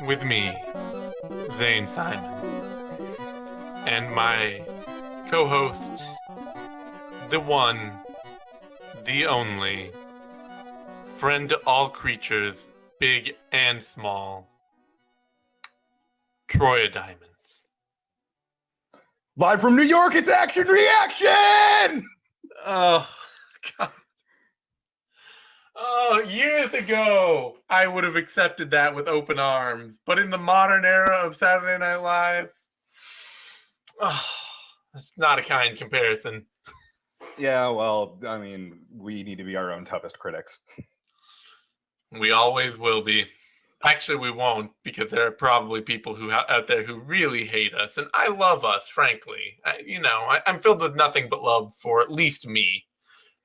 With me, Zane Simon, and my co-host, the one, the only, friend to all creatures, big and small, Troy Diamonds. Live from New York, it's Action Reaction! Oh, God. Oh, years ago, I would have accepted that with open arms. But in the modern era of Saturday Night Live, that's not a kind comparison. Yeah, well, I mean, we need to be our own toughest critics. We always will be. Actually, we won't, because there are probably people out there who really hate us. And I love us, frankly. I'm filled with nothing but love for at least me.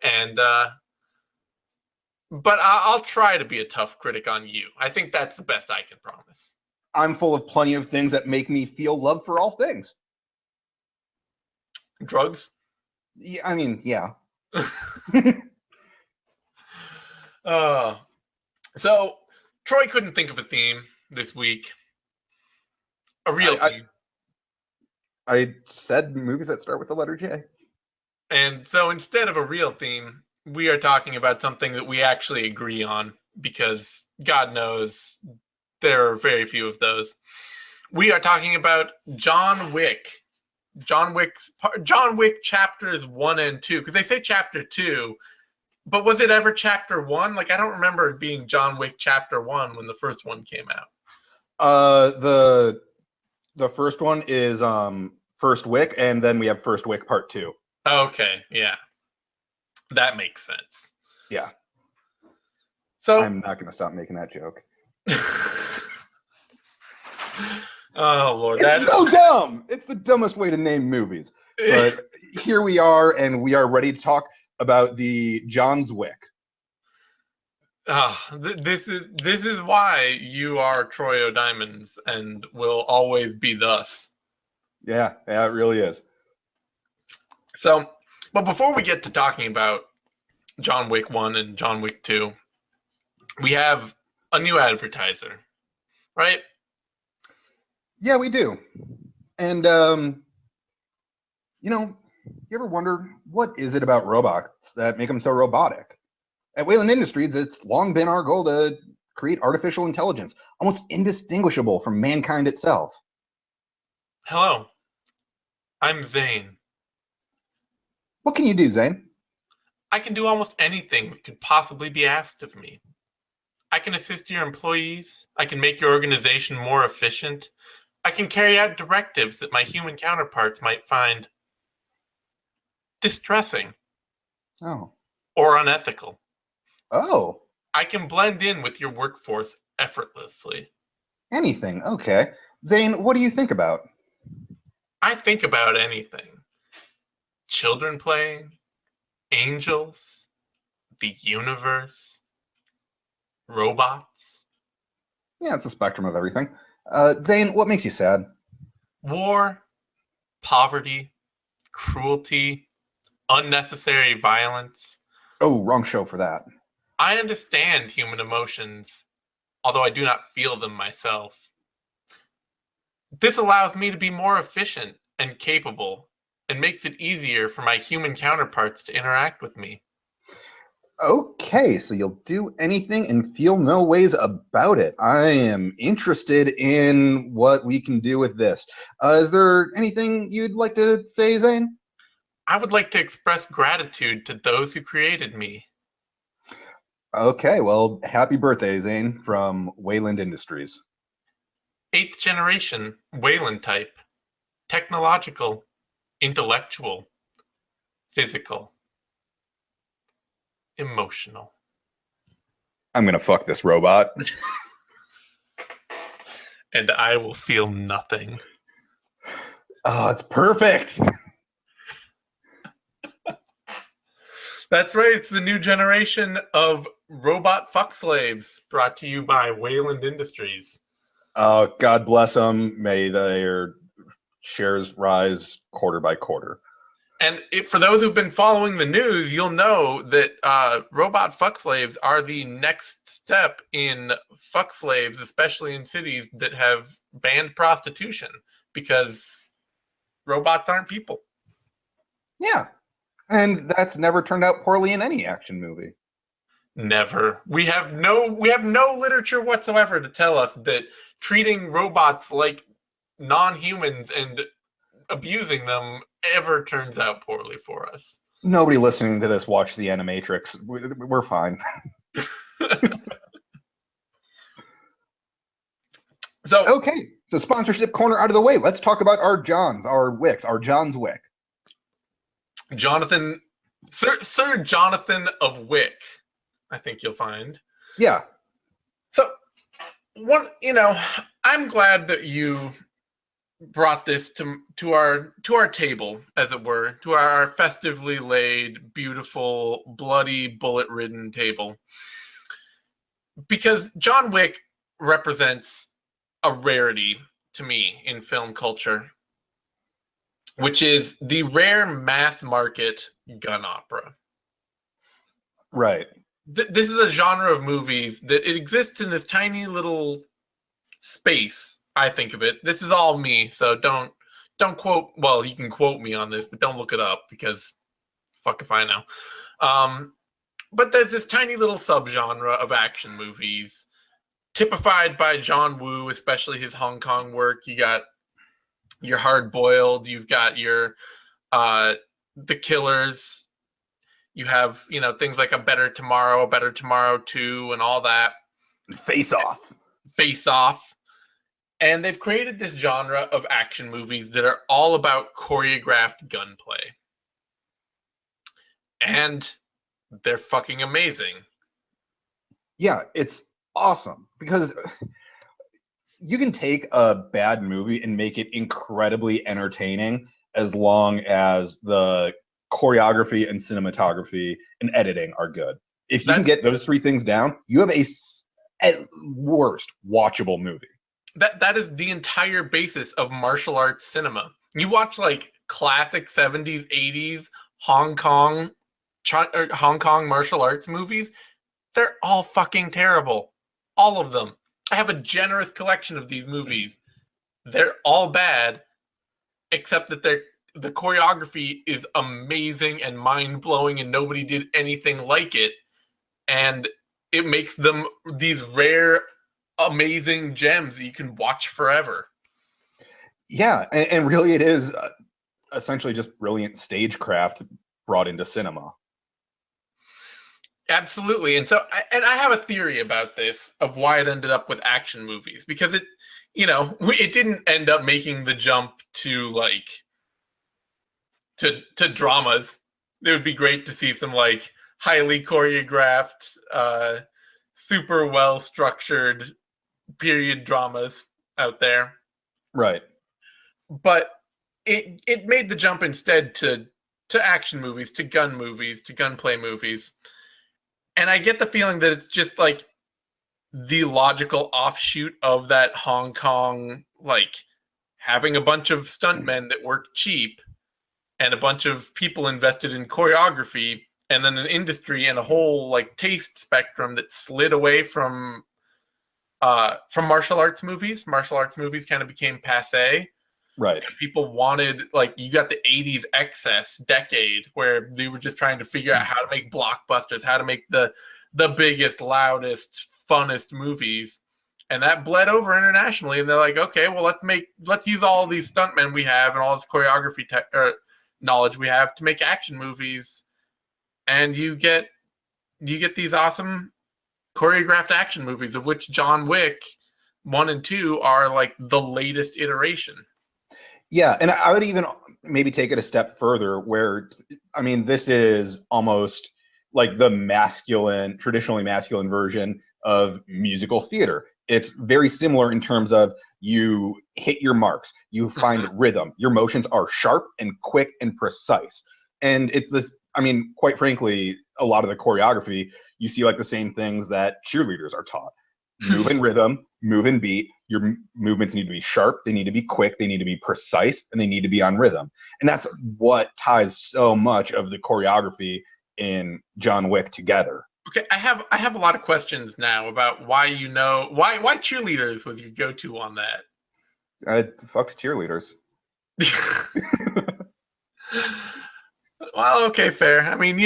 And, but I'll try to be a tough critic on you. I think that's the best I can promise. I'm full of plenty of things that make me feel love for all things. Drugs? Yeah, I mean, yeah. So, Troy couldn't think of a theme this week. A real theme. I said movies that start with the letter J. And so instead of a real theme, we are talking about something that we actually agree on, because God knows there are very few of those. We are talking about John Wick. John Wick chapters 1 and 2, because they say chapter 2, but was it ever chapter 1? Like, I don't remember it being John Wick chapter 1 when the first one came out. The first one is First Wick, and then we have First Wick Part 2. Okay, yeah. That makes sense. Yeah. So I'm not going to stop making that joke. Oh, Lord. It's so dumb. It's the dumbest way to name movies. But here we are, and we are ready to talk about the John's Wick. This is why you are Troy O'Diamonds and will always be thus. Yeah, it really is. So, but before we get to talking about John Wick 1 and John Wick 2, we have a new advertiser, right? Yeah, we do. And, you ever wonder, what is it about robots that make them so robotic? At Wayland Industries, it's long been our goal to create artificial intelligence, almost indistinguishable from mankind itself. Hello, I'm Zane. What can you do, Zane? I can do almost anything that could possibly be asked of me. I can assist your employees. I can make your organization more efficient. I can carry out directives that my human counterparts might find distressing. Oh. Or unethical. Oh. I can blend in with your workforce effortlessly. Anything, okay. Zane, what do you think about? I think about anything. Children playing, angels, the universe, robots. Yeah, it's a spectrum of everything. Zane, what makes you sad? War, poverty, cruelty, unnecessary violence. Oh, wrong show for that. I understand human emotions, although I do not feel them myself. This allows me to be more efficient and capable, and makes it easier for my human counterparts to interact with me. Okay, so you'll do anything and feel no ways about it. I am interested in what we can do with this. Is there anything you'd like to say, Zane? I would like to express gratitude to those who created me. Okay, well, happy birthday, Zane, from Wayland Industries. 8th generation, Wayland type. Technological, intellectual, physical, emotional. I'm gonna fuck this robot. and I will feel nothing. Oh, it's perfect. That's right. It's the new generation of robot fuck slaves brought to you by Wayland Industries. God bless them. May their shares rise quarter by quarter. And for those who've been following the news, you'll know that robot fuck slaves are the next step in fuck slaves, especially in cities that have banned prostitution, because robots aren't people. Yeah. And that's never turned out poorly in any action movie. Never. We have no literature whatsoever to tell us that treating robots like non-humans and abusing them ever turns out poorly for us. Nobody listening to this watched The Animatrix. We're fine. Okay, so sponsorship corner out of the way. Let's talk about our Johns, our Wicks, our John's Wick. Jonathan, Sir Jonathan of Wick, I think you'll find. Yeah. So, I'm glad that you brought this to our table, as it were, to our festively laid, beautiful, bloody, bullet-ridden table, because John Wick represents a rarity to me in film culture, which is the rare mass market gun opera. Right. This is a genre of movies that it exists in this tiny little space. I think of it. This is all me, so don't quote. Well, you can quote me on this, but don't look it up because fuck if I know. But there's this tiny little subgenre of action movies, typified by John Woo, especially his Hong Kong work. You got your Hard Boiled. You've got your The Killers. You have things like A Better Tomorrow 2, and all that. Face Off. And they've created this genre of action movies that are all about choreographed gunplay. And they're fucking amazing. Yeah, it's awesome because you can take a bad movie and make it incredibly entertaining as long as the choreography and cinematography and editing are good. If you can get those three things down, you have at worst, watchable movie. That is the entire basis of martial arts cinema. You watch like classic 70s, 80s Hong Kong martial arts movies, they're all fucking terrible. All of them. I have a generous collection of these movies. They're all bad, except that the choreography is amazing and mind-blowing and nobody did anything like it. And it makes them these rare, amazing gems that you can watch forever. Yeah, and really it is essentially just brilliant stagecraft brought into cinema. Absolutely. And I have a theory about this of why it ended up with action movies, because it didn't end up making the jump to to dramas. It would be great to see some like highly choreographed, super well structured period dramas out there. Right. But it made the jump instead to action movies, to gun movies, to gunplay movies. And I get the feeling that it's just like the logical offshoot of that Hong Kong, like having a bunch of stuntmen that work cheap and a bunch of people invested in choreography, and then an industry and a whole like taste spectrum that slid away from martial arts movies. Martial arts movies kind of became passé. Right. And people wanted, like, you got the 80s excess decade where they were just trying to figure out how to make blockbusters, how to make the biggest, loudest, funnest movies. And that bled over internationally. And they're like, okay, well, let's use all these stuntmen we have and all this choreography knowledge we have to make action movies. And you get these awesome choreographed action movies, of which John Wick 1 and 2 are like the latest iteration. Yeah, and I would even maybe take it a step further where, I mean, this is almost like the traditionally masculine version of musical theater. It's very similar in terms of you hit your marks, you find rhythm, your motions are sharp and quick and precise. And it's this, I mean, quite frankly, a lot of the choreography, you see like the same things that cheerleaders are taught. Move in rhythm, move in beat. Your movements need to be sharp, they need to be quick, they need to be precise, and they need to be on rhythm. And that's what ties so much of the choreography in John Wick together. Okay, I have a lot of questions now about why why cheerleaders was your go-to on that. Fuck cheerleaders. Well, okay, fair. I mean,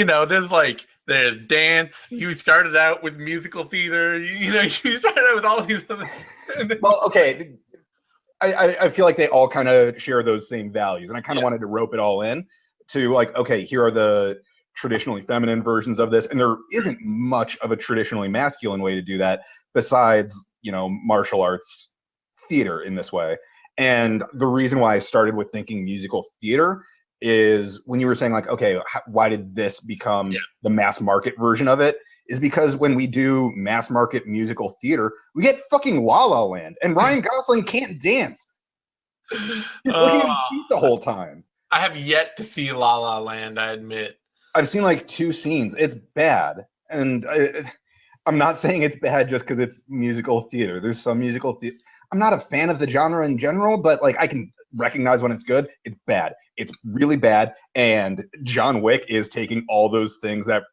there's dance. You started out with musical theater. You started out with all these other. Well, okay. I feel like they all kind of share those same values, and I kind of wanted to rope it all in to like, okay, here are the traditionally feminine versions of this, and there isn't much of a traditionally masculine way to do that besides, martial arts theater in this way. And the reason why I started with thinking musical theater is when you were saying like, okay, why did this become the mass market version of it? Is because when we do mass market musical theater, we get fucking La La Land, and Ryan Gosling can't dance. He's looking at his feet the whole time. I have yet to see La La Land, I admit. I've seen like 2 scenes. It's bad. And I'm not saying it's bad just because it's musical theater. There's some musical theater. I'm not a fan of the genre in general, but like I can recognize when it's good. It's bad. It's really bad. And John Wick is taking all those things that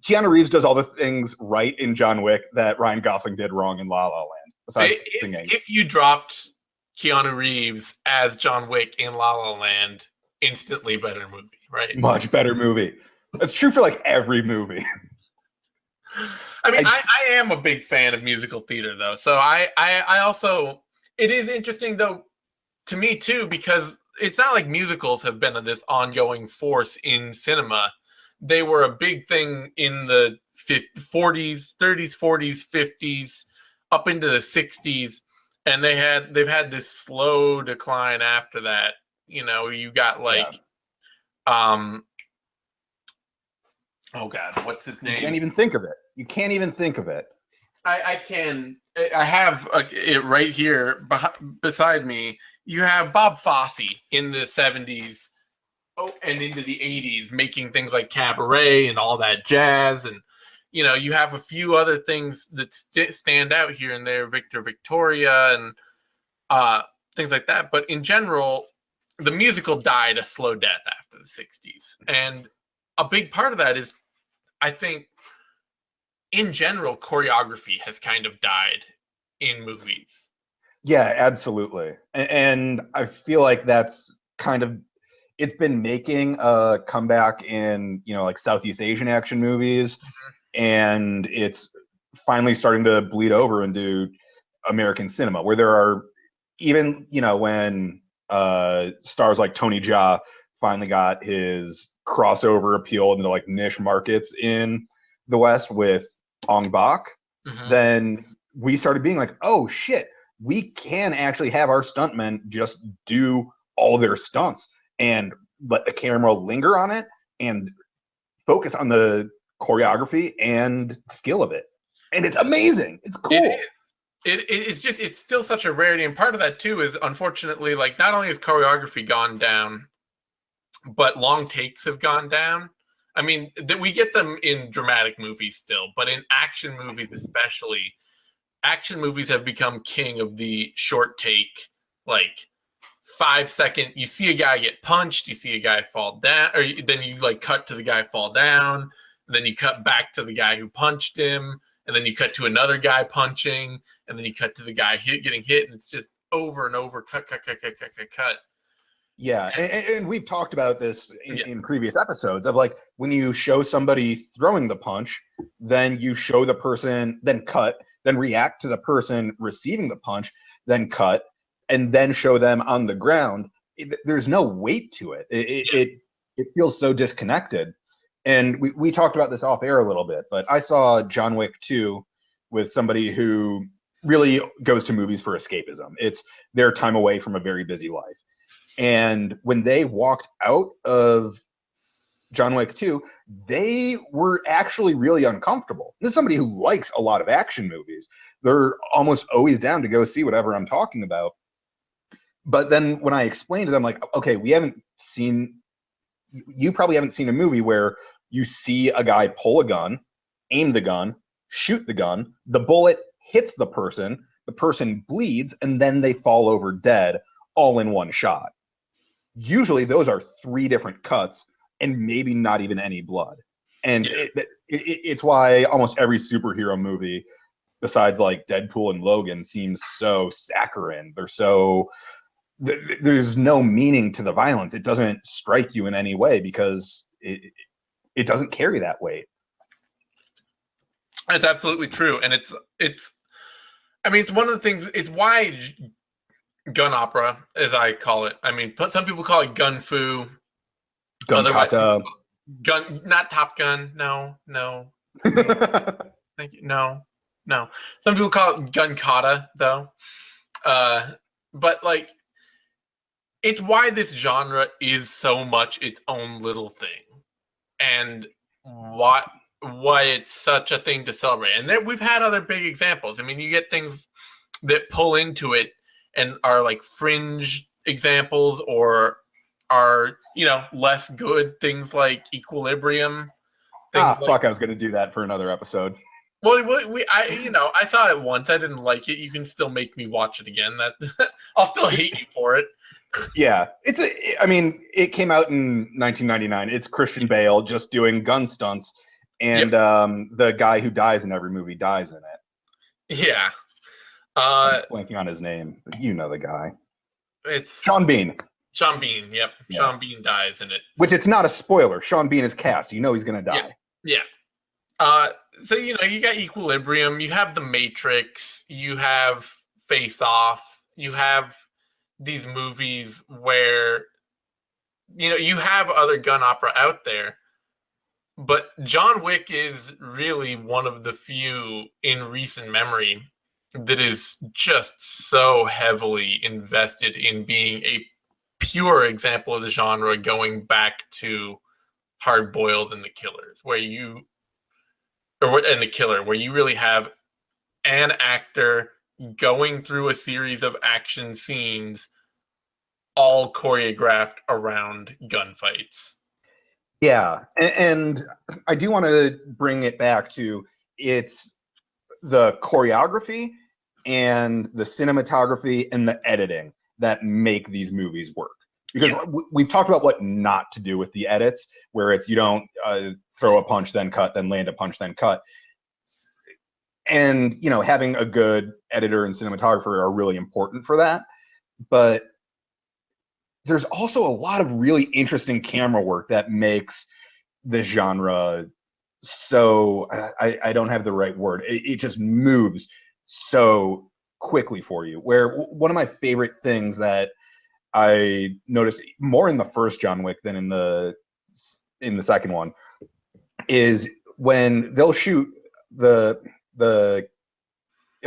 Keanu Reeves does all the things right in John Wick that Ryan Gosling did wrong in La La Land, besides singing. If you dropped Keanu Reeves as John Wick in La La Land, instantly better movie, right? Much better movie. That's true for like every movie. I mean, I am a big fan of musical theater, though. So I also, it is interesting, though, to me, too, because it's not like musicals have been this ongoing force in cinema. They were a big thing in the 40s, 30s, 40s, 50s, up into the 60s. And they've had this slow decline after that. You got like, oh God, what's his name? You can't even think of it. You can't even think of it. I can. I have it right here beside me. You have Bob Fosse in the 70s and into the 80s making things like Cabaret and all that jazz. And, you have a few other things that stand out here and there, Victor Victoria and things like that. But in general, the musical died a slow death after the 60s. And a big part of that is, I think, in general, choreography has kind of died in movies. Yeah, absolutely. And I feel like that's kind of, it's been making a comeback in, like Southeast Asian action movies. And it's finally starting to bleed over into American cinema, where there are even, when stars like Tony Jaa finally got his crossover appeal into like niche markets in the West with Ong Bak, then we started being like, oh shit, we can actually have our stuntmen just do all their stunts and let the camera linger on it and focus on the choreography and skill of it. And it's amazing. It's cool. It's still such a rarity. And part of that too is, unfortunately, like, not only has choreography gone down, but long takes have gone down. I mean, we get them in dramatic movies still, but in action movies especially, action movies have become king of the short take, like 5-second. You see a guy get punched, you see a guy fall down, or then you like cut to the guy fall down, and then you cut back to the guy who punched him, and then you cut to another guy punching, and then you cut to the guy getting hit, and it's just over and over, cut. Yeah, and we've talked about this in previous episodes of like when you show somebody throwing the punch, then you show the person, then cut, then react to the person receiving the punch, then cut, and then show them on the ground. There's no weight to it. It feels so disconnected. And we talked about this off air a little bit, but I saw John Wick 2 with somebody who really goes to movies for escapism. It's their time away from a very busy life. And when they walked out of John Wick 2, they were actually really uncomfortable. This is somebody who likes a lot of action movies. They're almost always down to go see whatever I'm talking about. But then when I explained to them, like, okay, you probably haven't seen a movie where you see a guy pull a gun, aim the gun, shoot the bullet hits the person bleeds, and then they fall over dead all in one shot. Usually those are 3 different cuts and maybe not even any blood. And it's why almost every superhero movie, besides like Deadpool and Logan, seems so saccharine. There's no meaning to the violence. It doesn't strike you in any way because it doesn't carry that weight. That's absolutely true, and it's I mean, it's one of the things. It's why gun opera, as I call it. I mean, some people call it gun fu. Gun kata. Gun, not Top Gun. No. Thank you. No. Some people call it gun kata, though. But like, it's why this genre is so much its own little thing, and why it's such a thing to celebrate. And then we've had other big examples. I mean, you get things that pull into it and are like fringe examples, or are, less good, things like Equilibrium. Fuck, I was going to do that for another episode. Well, I saw it once. I didn't like it. You can still make me watch it again. That I'll still hate you for it. Yeah, it came out in 1999. It's Christian Bale just doing gun stunts, and the guy who dies in every movie dies in it. Yeah. I'm blanking on his name, but you know the guy. It's Sean Bean. Sean Bean, yep. Yeah. Sean Bean dies in it. Which, it's not a spoiler. Sean Bean is cast. You know he's going to die. Yeah. So, you got Equilibrium, you have The Matrix, you have Face Off, you have these movies where, you have other gun opera out there, but John Wick is really one of the few in recent memory that is just so heavily invested in being a pure example of the genre, going back to Hard Boiled and The Killers, where you really have an actor going through a series of action scenes, all choreographed around gunfights. Yeah, and I do want to bring it back to, it's the choreography and the cinematography and the editing that make these movies work. Because we've talked about what not to do with the edits, where it's you don't throw a punch, then cut, then land a punch, then cut. And, having a good editor and cinematographer are really important for that. But there's also a lot of really interesting camera work that makes the genre so, I don't have the right word. It just moves so quickly for you. Where one of my favorite things that I noticed more in the first John Wick than in the second one is when they'll shoot it'll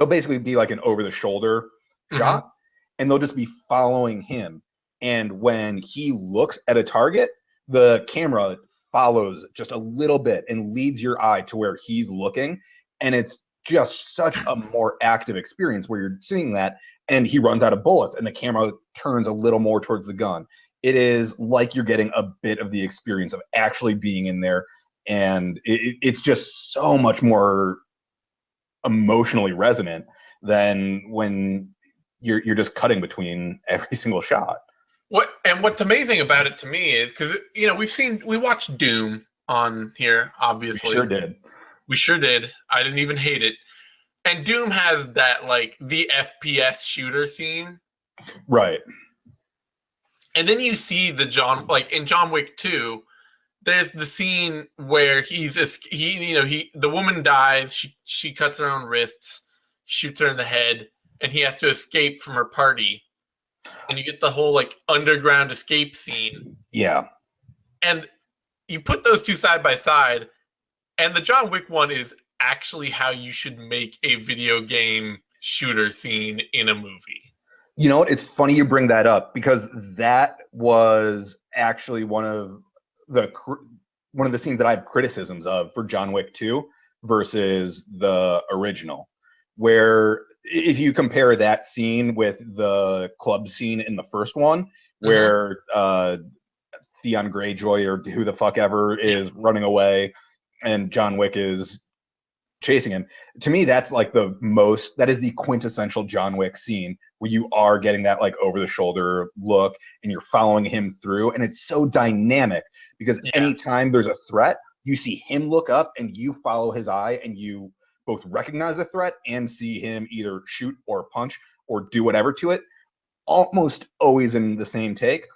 basically be like an over the shoulder shot, and they'll just be following him. And when he looks at a target, the camera follows just a little bit and leads your eye to where he's looking. And it's just such a more active experience where you're seeing that, and he runs out of bullets and the camera turns a little more towards the gun. It is like you're getting a bit of the experience of actually being in there, and it's just so much more emotionally resonant than when you're just cutting between every single shot. What's amazing about it to me is, because we watched Doom on here, obviously. We sure did. I didn't even hate it. And Doom has that, like, the FPS shooter scene. Right. And then you see in John Wick 2, there's the scene where the woman dies, she cuts her own wrists, shoots her in the head, and he has to escape from her party. And you get the whole, like, underground escape scene. Yeah. And you put those two side by side, and the John Wick one is actually how you should make a video game shooter scene in a movie. You know what? It's funny you bring that up, because that was actually one of one of the scenes that I have criticisms of for John Wick 2 versus the original, where if you compare that scene with the club scene in the first one, where Theon Greyjoy or who the fuck ever is running away and John Wick is chasing him. To me, that's like that is the quintessential John Wick scene where you are getting that like over the shoulder look and you're following him through. And it's so dynamic because anytime there's a threat, you see him look up and you follow his eye and you both recognize the threat and see him either shoot or punch or do whatever to it, almost always in the same take.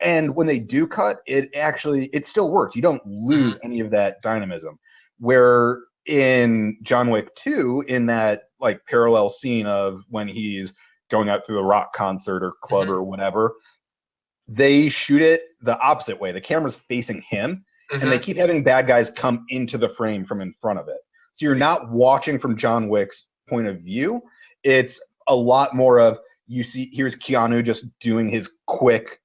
And when they do cut, it still works. You don't lose any of that dynamism. Where in John Wick 2, in that like parallel scene of when he's going out through the rock concert or club or whatever, they shoot it the opposite way. The camera's facing him, and they keep having bad guys come into the frame from in front of it. So you're not watching from John Wick's point of view. It's a lot more of here's Keanu just doing his quick,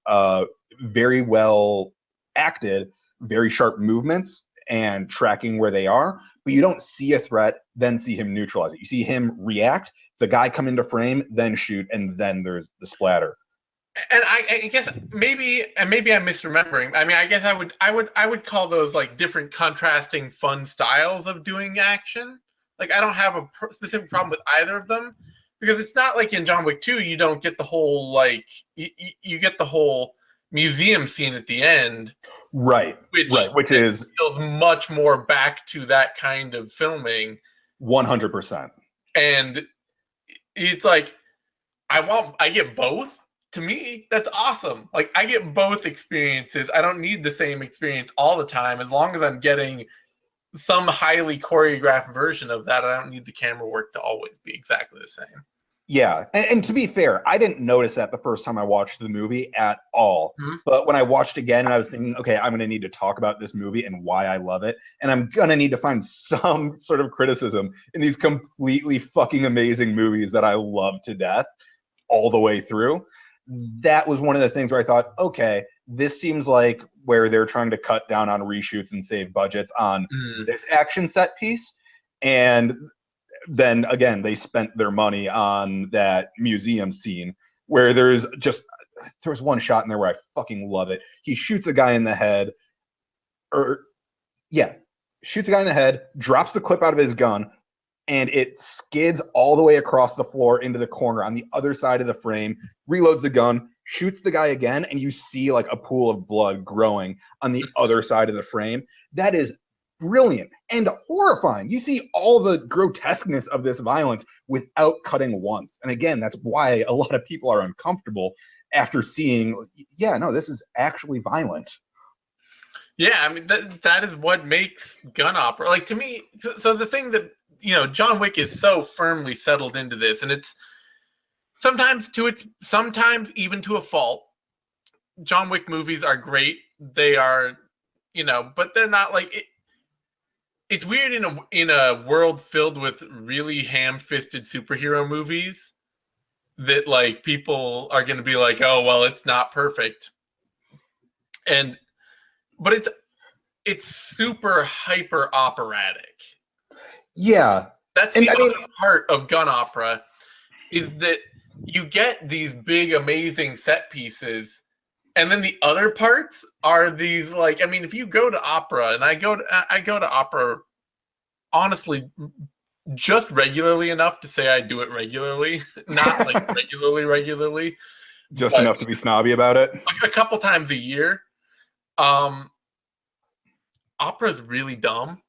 very well acted, very sharp movements and tracking where they are, but you don't see a threat, then see him neutralize it. You see him react, the guy come into frame, then shoot, and then there's the splatter. And I guess maybe I'm misremembering. I mean, I guess I would call those like different contrasting fun styles of doing action. Like I don't have a specific problem with either of them because it's not like in John Wick 2 you don't get the whole like you get the whole museum scene at the end, which is feels much more back to that kind of filming, 100%. And it's like I get both. To me, that's awesome. Like I get both experiences. I don't need the same experience all the time. As long as I'm getting some highly choreographed version of that, I don't need the camera work to always be exactly the same. Yeah, and to be fair, I didn't notice that the first time I watched the movie at all. But when I watched again and I was thinking, okay, I'm going to need to talk about this movie and why I love it, and I'm going to need to find some sort of criticism in these completely fucking amazing movies that I love to death all the way through. That was one of the things where I thought, okay, this seems like where they're trying to cut down on reshoots and save budgets on this action set piece. And then again, they spent their money on that museum scene where there was one shot in there where I fucking love it. He shoots a guy in the head, shoots a guy in the head, drops the clip out of his gun, and it skids all the way across the floor into the corner on the other side of the frame, reloads the gun, shoots the guy again, and you see like a pool of blood growing on the other side of the frame. That is brilliant and horrifying. You see all the grotesqueness of this violence without cutting once. And again, that's why a lot of people are uncomfortable after seeing, this is actually violent. Yeah, I mean, that is what makes gun opera. Like, to me, so the thing that, John Wick is so firmly settled into this, and it's sometimes even to a fault. John Wick movies are great. They are, but they're not like it. It's weird in a world filled with really ham-fisted superhero movies that like people are going to be like, oh well, it's not perfect, but it's super hyper operatic. Yeah, that's the other part of gun opera is that you get these big, amazing set pieces. And then the other parts are these like, I mean, if you go to opera, and I go to opera, honestly, just regularly enough to say I do it regularly, not like regularly, just enough to be snobby about it. Like a couple times a year. Opera's really dumb.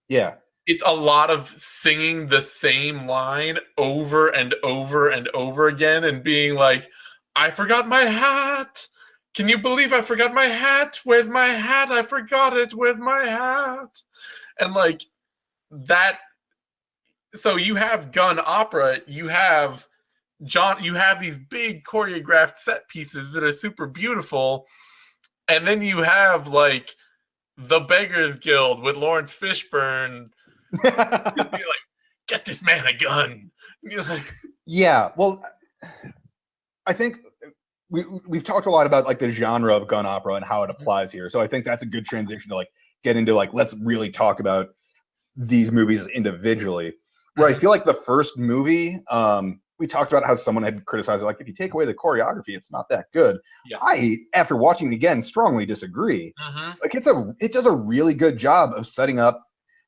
Yeah. It's a lot of singing the same line over and over and over again and being like, I forgot my hat. Can you believe I forgot my hat? Where's my hat? I forgot it. Where's my hat? And like that. So you have gun opera. You have these big choreographed set pieces that are super beautiful. And then you have like the Beggars Guild with Lawrence Fishburne. Be like, get this man a gun. Yeah, well, I think we've talked a lot about like the genre of gun opera and how it applies here. So I think that's a good transition to like get into like let's really talk about these movies individually. Where I feel like the first movie, we talked about how someone had criticized it, like if you take away the choreography, it's not that good. Yeah. I, after watching it again, strongly disagree. Like it does a really good job of setting up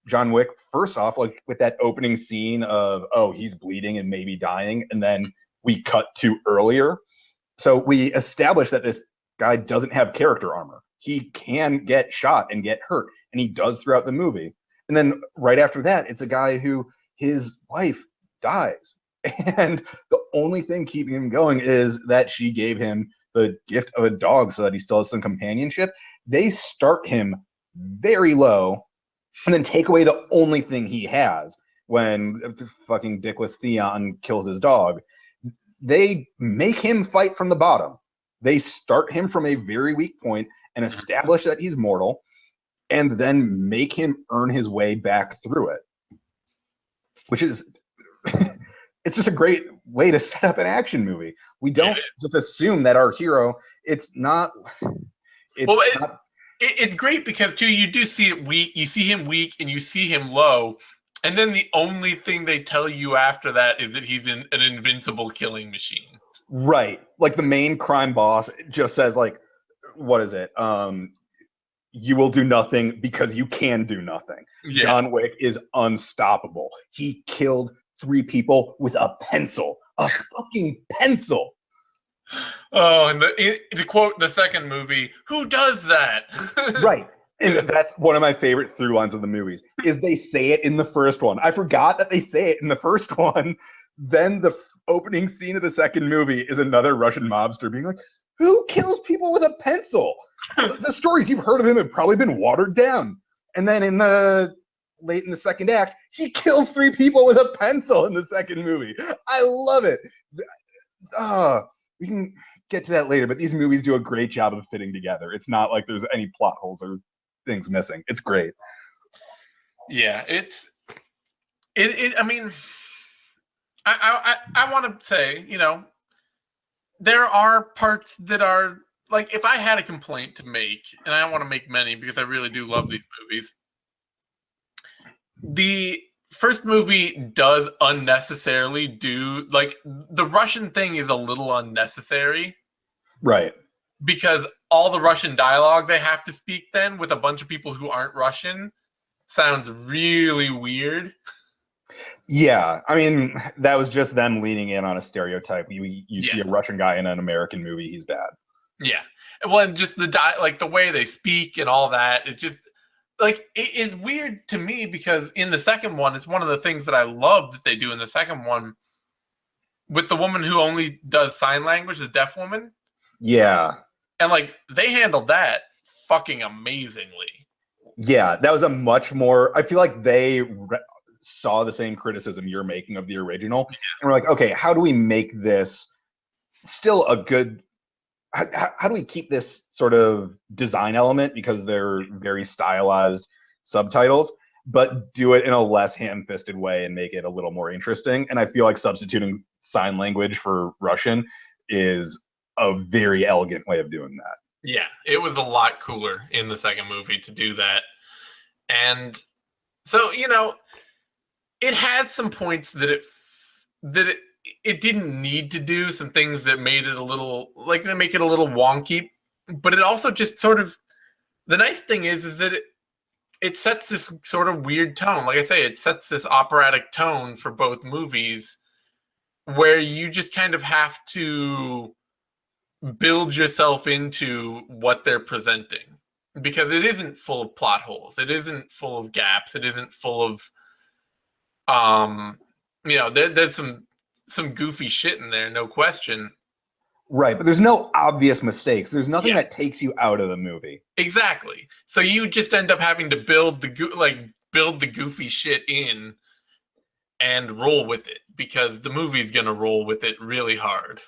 John Wick first off, like with that opening scene of he's bleeding and maybe dying, and then we cut to earlier. So we establish that this guy doesn't have character armor. He can get shot and get hurt, and he does throughout the movie. And then right after that, it's a guy who his wife dies. And the only thing keeping him going is that she gave him the gift of a dog so that he still has some companionship. They start him very low and then take away the only thing he has when fucking dickless Theon kills his dog. They make him fight from the bottom. They start him from a very weak point and establish that he's mortal, and then make him earn his way back through it. Which is, it's just a great way to set up an action movie. We don't just assume that our hero, it's great because too, you do see it weak, you see him weak and you see him low. And then the only thing they tell you after that is that he's an invincible killing machine. Right. Like the main crime boss just says like, what is it? You will do nothing because you can do nothing. Yeah. John Wick is unstoppable. He killed 3 people with a pencil. A fucking pencil. Oh, and to quote the second movie, who does that? Right. And that's one of my favorite through lines of the movies, is they say it in the first one. I forgot that they say it in the first one. Then the opening scene of the second movie is another Russian mobster being like, who kills people with a pencil? The stories you've heard of him have probably been watered down. And then late in the second act, he kills 3 people with a pencil in the second movie. I love it. We can get to that later, but these movies do a great job of fitting together. It's not like there's any plot holes or things missing. It's great. Yeah, I mean, I want to say, there are parts that are like, if I had a complaint to make, and I don't want to make many because I really do love these movies. The first movie does unnecessarily do, like, the Russian thing is a little unnecessary. Right. Because all the Russian dialogue they have to speak then with a bunch of people who aren't Russian sounds really weird. Yeah, I mean, that was just them leaning in on a stereotype. You see a Russian guy in an American movie, he's bad. Yeah. Well, and just the way they speak and all that, it just, like, it is weird to me because in the second one, it's one of the things that I love that they do in the second one with the woman who only does sign language, the deaf woman. Yeah. And, like, they handled that fucking amazingly. Yeah, that was a much more, I feel like they saw the same criticism you're making of the original. Yeah. And we're like, okay, how do we make this still a good, how do we keep this sort of design element, because they're very stylized subtitles, but do it in a less ham-fisted way and make it a little more interesting? And I feel like substituting sign language for Russian is a very elegant way of doing that. Yeah, it was a lot cooler in the second movie to do that. And so, it has some points that it didn't need to do, some things that made it a little, like, they make it a little wonky, but it also just sort of, the nice thing is that it sets this sort of weird tone. Like I say, it sets this operatic tone for both movies where you just kind of have to build yourself into what they're presenting, because it isn't full of plot holes. It isn't full of gaps. It isn't full of, there's some goofy shit in there, no question. Right, but there's no obvious mistakes. There's nothing that takes you out of the movie. Exactly. So you just end up having to build the goofy shit in and roll with it, because the movie's gonna roll with it really hard.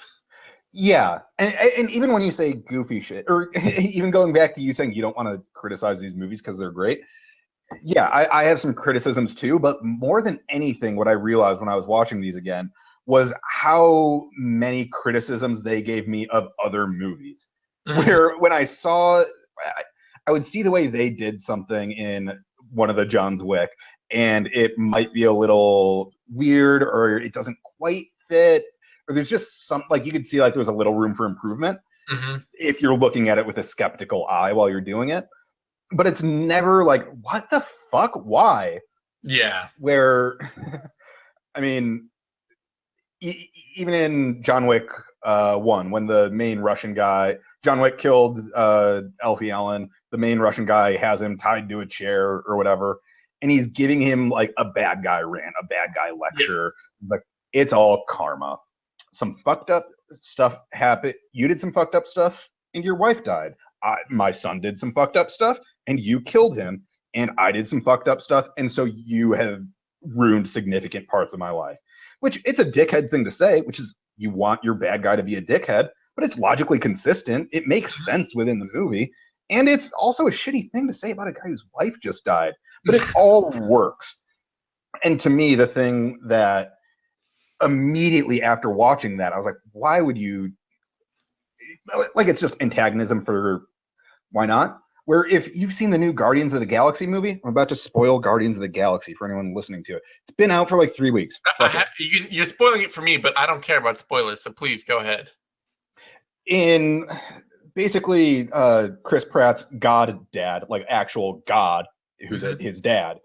Yeah, and even when you say goofy shit, or even going back to you saying you don't want to criticize these movies because they're great, yeah, I have some criticisms too, but more than anything, what I realized when I was watching these again was how many criticisms they gave me of other movies. Where when I would see the way they did something in one of the John Wick, and it might be a little weird, or it doesn't quite fit, or there's just some, like, you could see like there's a little room for improvement if you're looking at it with a skeptical eye while you're doing it. But it's never like, what the fuck? Why? Yeah. Where, I mean, even in John Wick 1, when the main Russian guy, John Wick killed Alfie Allen, the main Russian guy has him tied to a chair or whatever, and he's giving him like a bad guy rant, a bad guy lecture. It's like, it's all karma. Some fucked up stuff happened. You did some fucked up stuff, and your wife died. My son did some fucked up stuff, and you killed him. And I did some fucked up stuff, and so you have ruined significant parts of my life. Which, it's a dickhead thing to say, which is, you want your bad guy to be a dickhead, but it's logically consistent. It makes sense within the movie. And it's also a shitty thing to say about a guy whose wife just died. But it all works. And to me, the thing that immediately after watching that, I was like, why would you, like, it's just antagonism for, why not? Where if you've seen the new Guardians of the Galaxy movie, I'm about to spoil Guardians of the Galaxy for anyone listening to it. It's been out for like 3 weeks. You're spoiling it for me, but I don't care about spoilers, so please go ahead. In basically Chris Pratt's god dad, like actual god, who's his dad,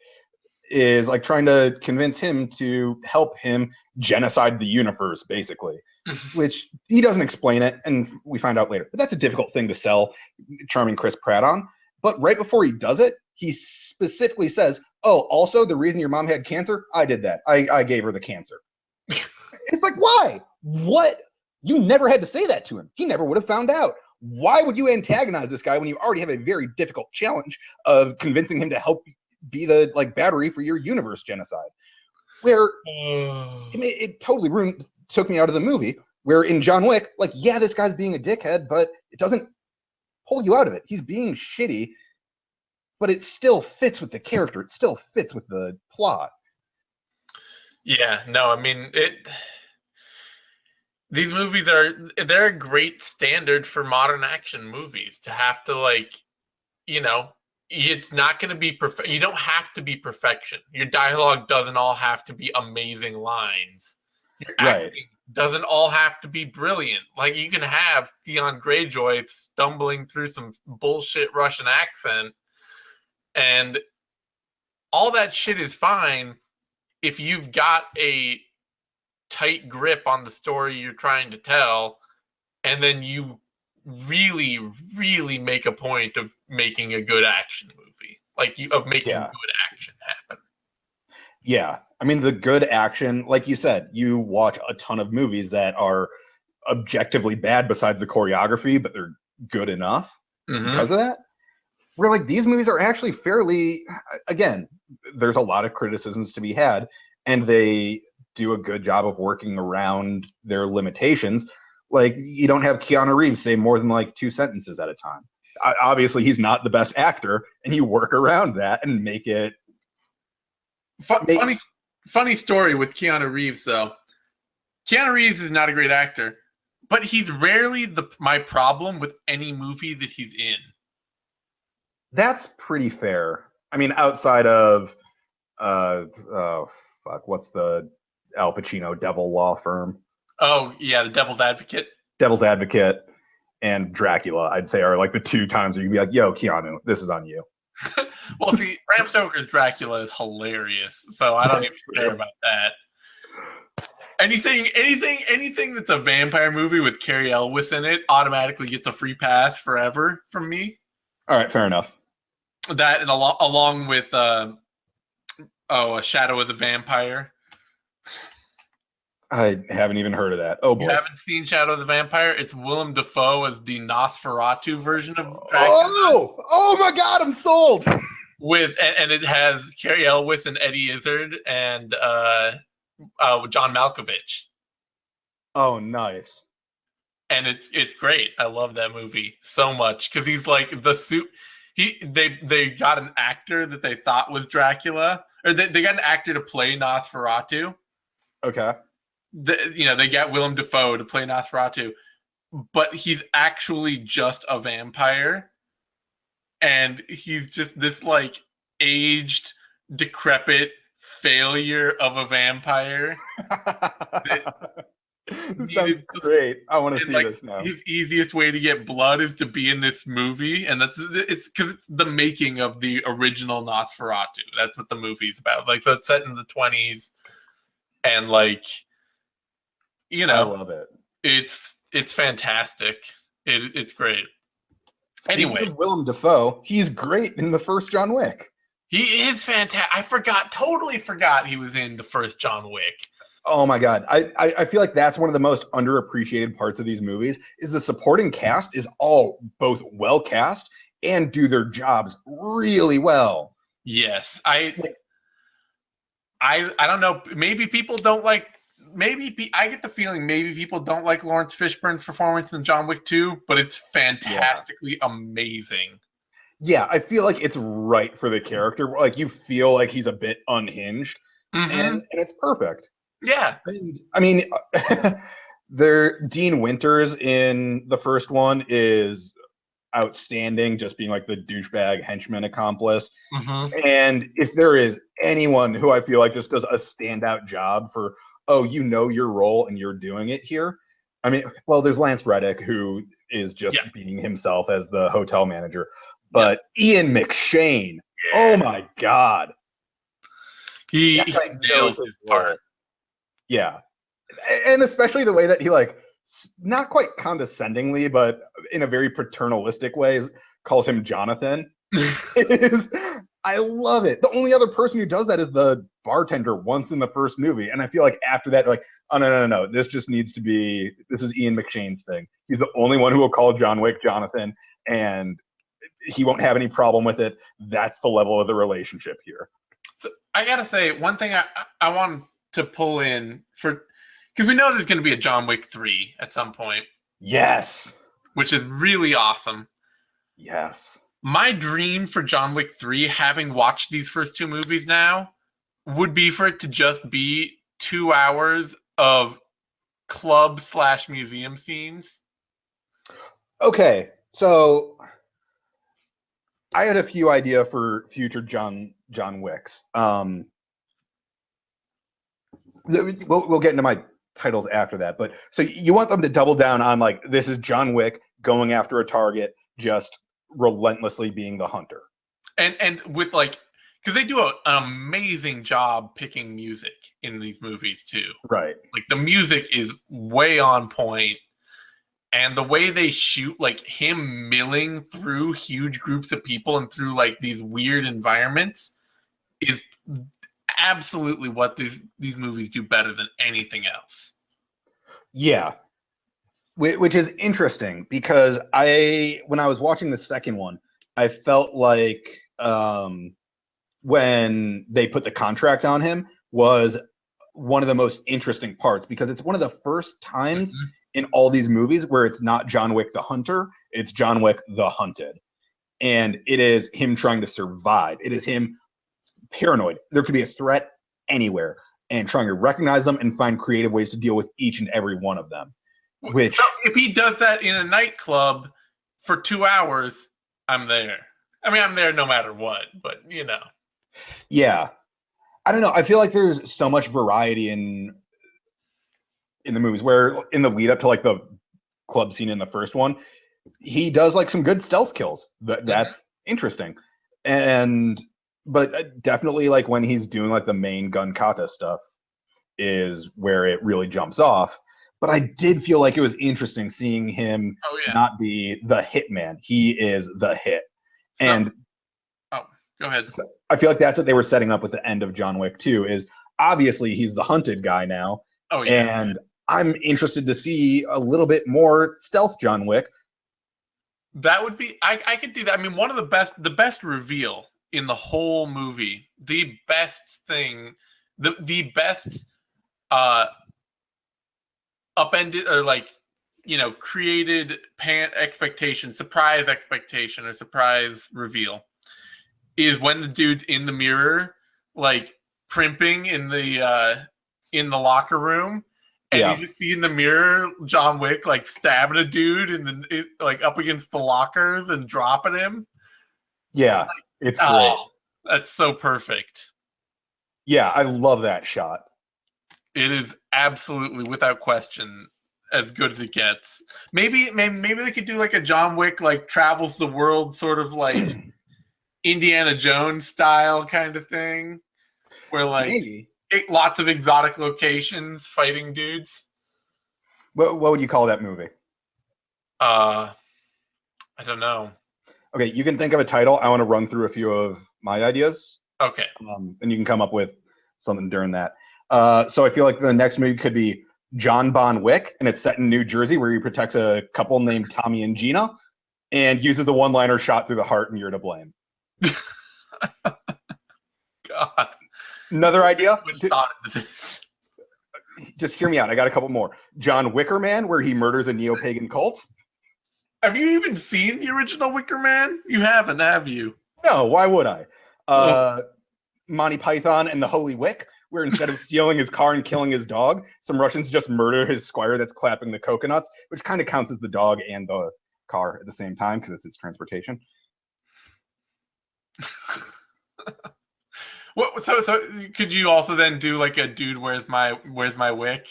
is like trying to convince him to help him genocide the universe, basically. Which he doesn't explain it, and we find out later. But that's a difficult thing to sell charming Chris Pratt on. But right before he does it, he specifically says, "Oh, also the reason your mom had cancer, I did that. I gave her the cancer." It's like, why? What? You never had to say that to him. He never would have found out. Why would you antagonize this guy when you already have a very difficult challenge of convincing him to help be the like battery for your universe genocide? Where it totally took me out of the movie. Where in John Wick, like, yeah, this guy's being a dickhead, but it doesn't pull you out of it. He's being shitty, but it still fits with the character. It still fits with the plot. Yeah, no, I mean, these movies they're a great standard for modern action movies to have to, like, it's not going to be perfect. You don't have to be perfection. Your dialogue doesn't all have to be amazing lines. Your acting doesn't all have to be brilliant. Like, you can have Theon Greyjoy stumbling through some bullshit Russian accent, and all that shit is fine if you've got a tight grip on the story you're trying to tell, and then you really, really make a point of making a good action movie, of making good action happen. Yeah, I mean, the good action, like you said, you watch a ton of movies that are objectively bad besides the choreography, but they're good enough because of that. Where, like, these movies are actually fairly, again, there's a lot of criticisms to be had, and they do a good job of working around their limitations. Like, you don't have Keanu Reeves say more than like 2 sentences at a time. Obviously, he's not the best actor, and you work around that and make it. Funny story with Keanu Reeves, though. Keanu Reeves is not a great actor, but he's rarely my problem with any movie that he's in. That's pretty fair. I mean, outside of what's the Al Pacino devil law firm? Oh yeah, The Devil's Advocate. Devil's Advocate and Dracula, I'd say, are like the 2 times where you'd be like, "Yo, Keanu, this is on you." Well, see, Bram Stoker's Dracula is hilarious, so I don't even care about that. Anything that's a vampire movie with Cary Elwes in it automatically gets a free pass forever from me. All right, fair enough. That, and along with A Shadow of the Vampire. I haven't even heard of that. Oh boy. You haven't seen Shadow of the Vampire? It's Willem Dafoe as the Nosferatu version of Dracula. Oh my God, I'm sold. And it has Cary Elwes and Eddie Izzard and John Malkovich. Oh, nice. And it's great. I love that movie so much because he's like the suit. They got an actor that they thought was Dracula, or they got an actor to play Nosferatu. Okay. they get Willem Dafoe to play Nosferatu, but he's actually just a vampire, and he's just this like aged, decrepit failure of a vampire that This sounds needed great. I want to and see like this now. his easiest way to get blood is to be in this movie, and it's because it's the making of the original Nosferatu. That's what the movie's about. Like, so it's set in the 20s, and like, I love it. it's fantastic. It's great. Speaking Anyway, of Willem Dafoe, he's great in the first John Wick. he is fantastic. Totally forgot he was in the first John Wick. Oh my god, I feel like that's one of the most underappreciated parts of these movies is the supporting cast is all both well cast and do their jobs really well. Yes, I don't know. Maybe people don't like. I get the feeling maybe people don't like Lawrence Fishburne's performance in John Wick 2, but it's fantastically amazing. Yeah, I feel like it's right for the character. Like you feel like he's a bit unhinged, Mm-hmm. and it's perfect. Yeah. And I mean, there Dean Winters in the first one is outstanding, just being like the douchebag henchman accomplice. Mm-hmm. And if there is anyone who I feel like just does a standout job for, oh, you know your role and you're doing it here. I mean, well, there's Lance Reddick who is just being himself as the hotel manager, but Ian McShane, oh my god, He knows nails his his role. part. Yeah, and especially the way that he like not quite condescendingly, but in a very paternalistic way, calls him Jonathan. I love it. The only other person who does that is the bartender once in the first movie, and I feel like after that, like, oh no, this just needs to be. This is Ian McShane's thing. He's the only one who will call John Wick Jonathan, and he won't have any problem with it. That's the level of the relationship here. So I gotta say, one thing I want to pull in for, because we know there's going to be a John Wick 3 at some point. Yes. Which is really awesome. Yes. My dream for John Wick 3, having watched these first two movies now, would be for it to just be 2 hours of club/museum scenes. Okay, so I had a few idea for future John Wicks. We'll get into my titles after that, but so you want them to double down on like this is John Wick going after a target, just relentlessly being the hunter, and with like, because they do an amazing job picking music in these movies too. Right? Like the music is way on point, and the way they shoot, like him milling through huge groups of people and through like these weird environments, is absolutely what these movies do better than anything else. Yeah, which is interesting because when I was watching the second one, I felt like when they put the contract on him was one of the most interesting parts because it's one of the first times in all these movies where it's not John Wick the hunter, it's John Wick the hunted. And it is him trying to survive. It is him paranoid. There could be a threat anywhere and trying to recognize them and find creative ways to deal with each and every one of them. Which, so if he does that in a nightclub for 2 hours, I'm there. I mean, I'm there no matter what, but you know. Yeah. I don't know. I feel like there's so much variety in the movies where in the lead up to like the club scene in the first one, he does like some good stealth kills. That's interesting. But definitely like when he's doing like the main gun kata stuff is where it really jumps off. But I did feel like it was interesting seeing him not be the hitman. He is the hit. And go ahead. So I feel like that's what they were setting up with the end of John Wick 2 is obviously he's the hunted guy now. Oh yeah. And I'm interested to see a little bit more stealth John Wick. That would be I could do that. I mean, one of the best reveal in the whole movie, the best thing, the best upended or like, created surprise expectation, or surprise reveal is when the dude's in the mirror, like primping in the locker room, And you Yeah, just see in the mirror John Wick like stabbing a dude like up against the lockers and dropping him. yeah, it's great. Oh, that's so perfect. Yeah, I love that shot. It is absolutely, without question, as good as it gets. Maybe they could do like a John Wick like travels the world sort of like Indiana Jones style kind of thing, where like Maybe. lots of exotic locations fighting dudes. What would you call that movie? Uh, I don't know. Okay, you can think of a title. I want to run through a few of my ideas, Okay. and you can come up with something during that. So I feel like the next movie could be John Bon Wick, and it's set in New Jersey, where he protects a couple named Tommy and Gina, and uses the one-liner shot through the heart, and you're to blame. God. Another idea? Which thought into this? Just hear me out. I got a couple more. John Wicker Man, where he murders a neo-pagan cult. Have you even seen the original Wicker Man? You haven't, have you? No, why would I? Monty Python and the Holy Wick, where instead of stealing his car and killing his dog, some Russians just murder his squire that's clapping the coconuts, which kind of counts as the dog and the car at the same time because it's his transportation. What? So could you also then do like a dude? Where's my wick?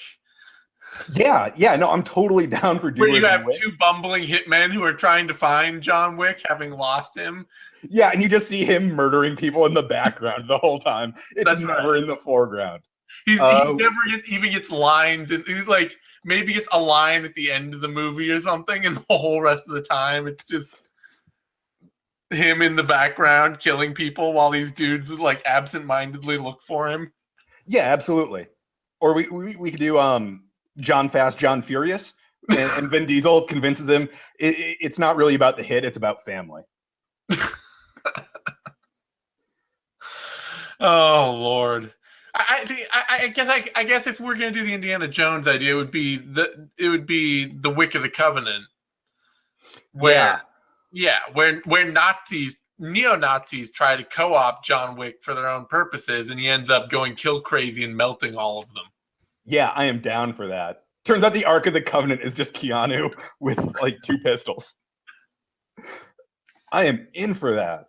Yeah. No, I'm totally down for Where doing you have two bumbling hitmen who are trying to find John Wick, having lost him. Yeah, and you just see him murdering people in the background the whole time. It's That's never right. in the foreground. He never even gets lines, and he's like maybe gets a line at the end of the movie or something, and the whole rest of the time it's just him in the background killing people while these dudes like absent-mindedly look for him. Yeah, absolutely. Or we could do John Fast, John Furious, and Vin Diesel convinces him it's not really about the hit; it's about family. Oh Lord. I guess if we're gonna do the Indiana Jones idea, it would be the Wick of the Covenant, where where neo Nazis try to co-opt John Wick for their own purposes, and he ends up going kill crazy and melting all of them. Yeah, I am down for that. Turns out the Ark of the Covenant is just Keanu with like 2 pistols. I am in for that.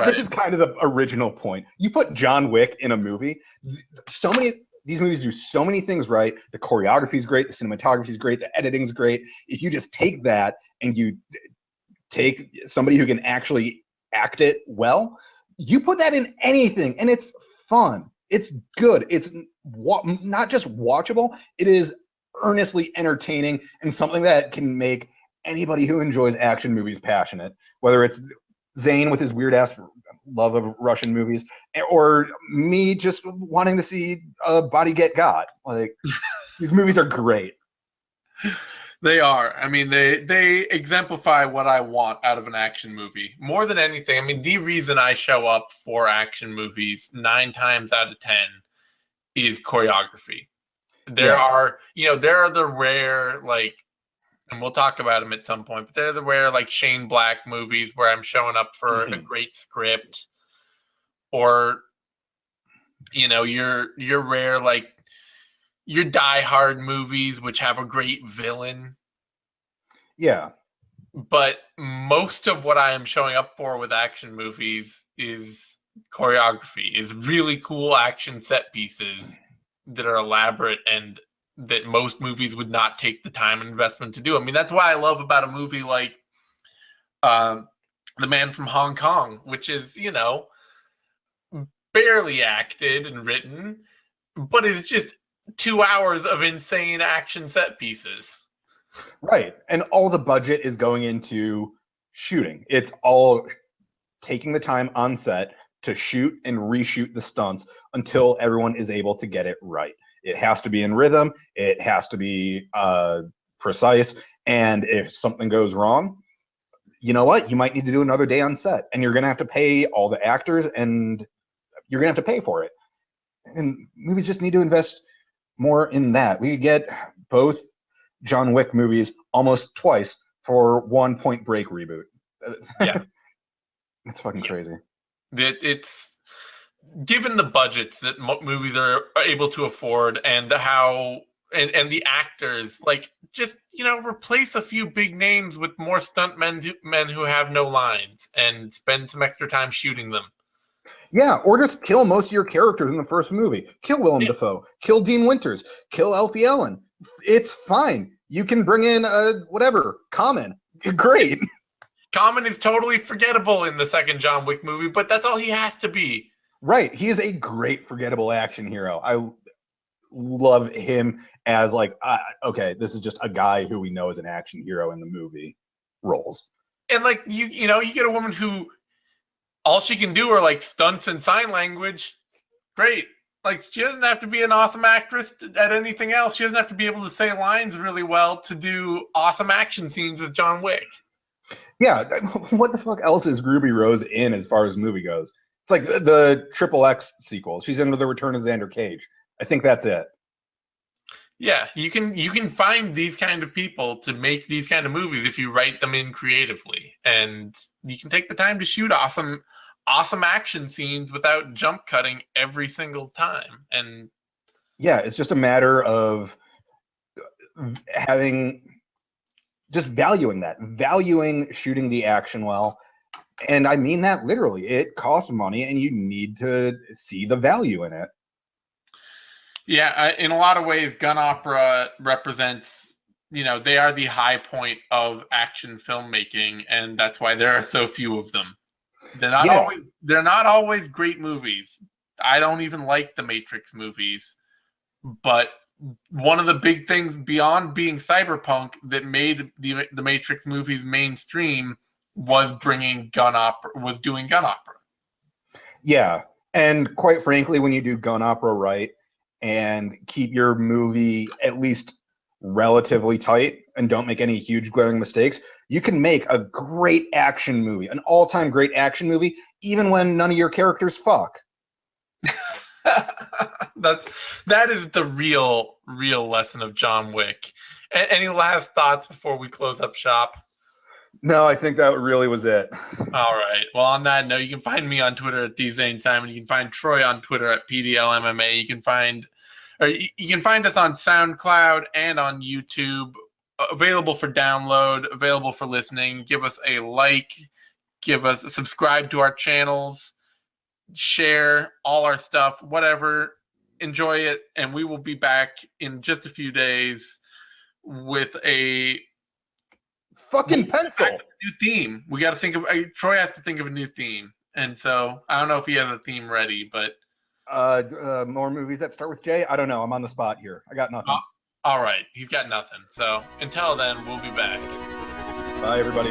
This is kind of the original point. You put John Wick in a movie, these movies do so many things right. The choreography is great, the cinematography is great, the editing is great. If you just take that and you take somebody who can actually act it well, you put that in anything, and it's fun. It's good. It's not just watchable. It is earnestly entertaining and something that can make anybody who enjoys action movies passionate, whether it's Zane with his weird ass love of Russian movies, or me just wanting to see a body get got. Like, these movies are great. They are. I mean, they exemplify what I want out of an action movie more than anything. I mean, the reason I show up for action movies 9 times out of 10 is choreography. There are the rare, like, and we'll talk about them at some point, but they're the rare like Shane Black movies where I'm showing up for a great script, or your rare like your Die Hard movies which have a great villain. Yeah. But most of what I am showing up for with action movies is choreography, is really cool action set pieces that are elaborate and that most movies would not take the time and investment to do. I mean, that's why I love about a movie like The Man from Hong Kong, which is, barely acted and written, but is just 2 hours of insane action set pieces. Right. And all the budget is going into shooting. It's all taking the time on set to shoot and reshoot the stunts until everyone is able to get it right. It has to be in rhythm. It has to be precise. And if something goes wrong, you know what? You might need to do another day on set. And you're going to have to pay all the actors, and you're going to have to pay for it. And movies just need to invest more in that. We get both John Wick movies almost twice for one Point Break reboot. Yeah. It's fucking crazy. It's given the budgets that movies are able to afford and how and the actors, like, just replace a few big names with more stunt men who have no lines and spend some extra time shooting them. Yeah, or just kill most of your characters in the first movie. Kill Willem Dafoe. Kill Dean Winters. Kill Alfie Allen. It's fine. You can bring in whatever Common. Great. Common is totally forgettable in the second John Wick movie, but that's all he has to be. Right. He is a great forgettable action hero. I love him as like, okay, this is just a guy who we know as an action hero in the movie roles. And like you get a woman who all she can do are like stunts and sign language. Great. Like, she doesn't have to be an awesome actress at anything else. She doesn't have to be able to say lines really well to do awesome action scenes with John Wick. Yeah, what the fuck else is Ruby Rose in as far as the movie goes? It's like the Triple X sequel. She's in The Return of Xander Cage. I think that's it. Yeah, you can find these kind of people to make these kind of movies if you write them in creatively, and you can take the time to shoot awesome action scenes without jump cutting every single time. And yeah, it's just a matter of valuing shooting the action well. And I mean that literally. It costs money and you need to see the value in it. Yeah, in a lot of ways, gun opera represents, they are the high point of action filmmaking, and that's why there are so few of them. They're not always great movies. I don't even like the Matrix movies, but one of the big things beyond being cyberpunk that made the Matrix movies mainstream was doing gun opera. Yeah, and quite frankly, when you do gun opera right and keep your movie at least relatively tight and don't make any huge glaring mistakes, you can make a great action movie, an all-time great action movie, even when none of your characters fuck. That is the real lesson of John Wick. Any last thoughts before we close up shop? No, I think that really was it. All right. Well, on that note, you can find me on Twitter at @TheZaneSimon. You can find Troy on Twitter at PDLMMA. You can find us on SoundCloud and on YouTube. Available for download, available for listening. Give us a like. Subscribe to our channels. Share all our stuff. Whatever. Enjoy it, and we will be back in just a few days with a fucking pencil. New theme. We got to think of. Troy has to think of a new theme, and so I don't know if he has a theme ready, but more movies that start with J. I don't know. I'm on the spot here. I got nothing. All right, he's got nothing. So until then, we'll be back. Bye, everybody.